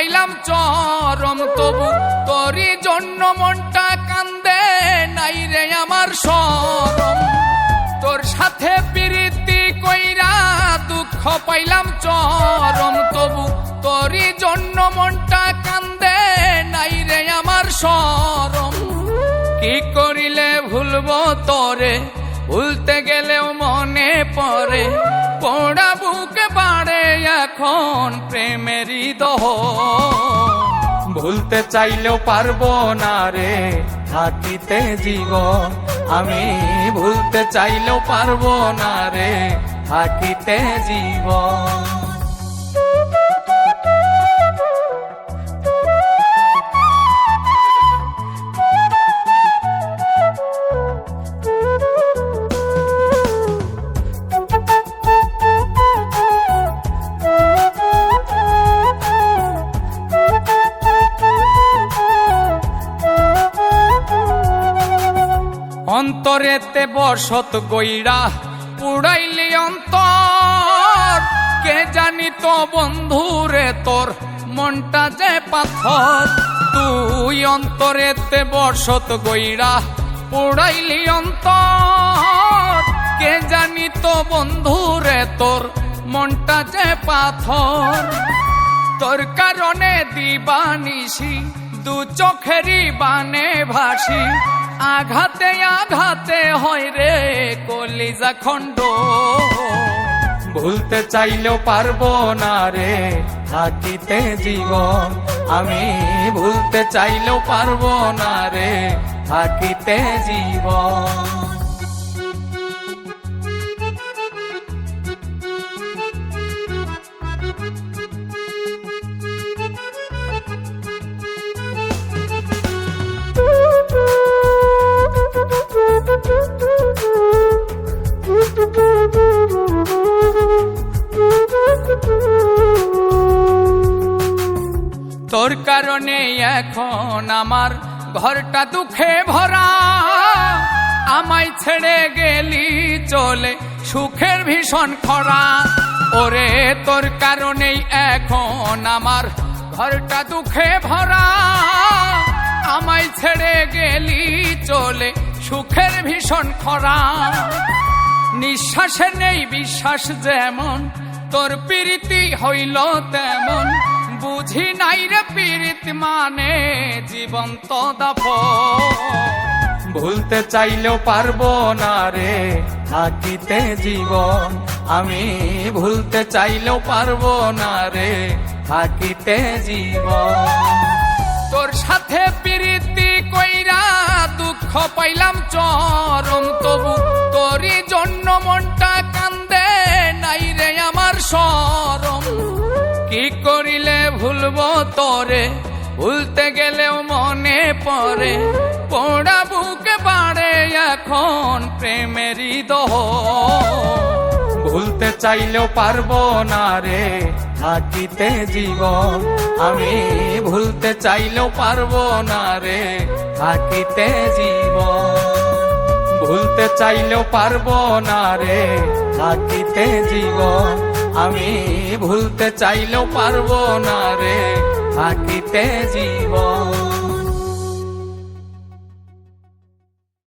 পাইলাম চরম, তবু তোরই জন্য মনটা কান্দে নাই রে আমার শরম। তোর সাথে প্রীতি কইরা দুঃখ পাইলাম চরম, তবু তোরই জন্য মনটা কান্দে নাই রে আমার শরম। কি করিলে ভুলবো তোরে, ভুলতে গেলেও মনে পড়ে, পোড়া বুকে বাড়ে এখন প্রেমেরই দহ। ভুলতে চাইলেও পারবো না রে থাকিতে জীবন, আমি ভুলতে চাইলেও পারবো না রে থাকিতে জীবন। অন্তরেতে বসত গইরা পুড়াইলি অন্তর, কে জানি তো বন্ধুরে তোর মনটা যে পাথর। তুই অন্তরেতে বসত গইরা পুড়াইলি অন্তর, কে জানি তো বন্ধুরে তোর মনটা যে পাথর। তোর কারণে দিবানিশি দু চোখেরই বানে ভাসি, আঘাতে আঘাতে হয় রে কলিজা খণ্ড। ভুলতে চাইলেও পারবো না রে থাকিতে জীবন, আমি ভুলতে চাইলেও পারবো না রে থাকিতে জীবন। তোর কারণে এখন আমার ঘরটা দুঃখে ভরা, আমায় ছেড়ে গেলি চলে সুখের ভীষণ খরা। ওরে তোর কারণেই এখন আমার ঘরটা দুঃখে ভরা, আমায় ছেড়ে গেলি চলে সুখের ভীষণ খরা। নিঃশ্বাসে নেই বিশ্বাস যেমন, তোর প্রীতি হইল তেমন, বুঝি নাই রে পীড়িত মানে জীবন্ত দাফন। ভুলতে চাইলেও পারবো না রে থাকিতে জীবন, আমি ভুলতে চাইলেও পারবো না রে থাকিতে জীবন। তোর সাথে প্রীতি কইরা দুঃখ পাইলাম চরম, তবু তোরই জন্য মনটা কান্দে নাই রে আমার শরম। কি করিলে ভুলবো তোরে, ভুলতে গেলেও মনে পড়ে, পোড়া বুকে বাড়ে এখন প্রেমেরই দহ। ভুলতে চাইলেও পারবো না রে থাকিতে জীবন, আমি ভুলতে চাইলেও পারবো না রে থাকিতে জীবন। ভুলতে চাইলেও পারবো না রে থাকিতে জীবন, আমি ভুলতে চাইলেও পারবো না রে থাকিতে জীবন।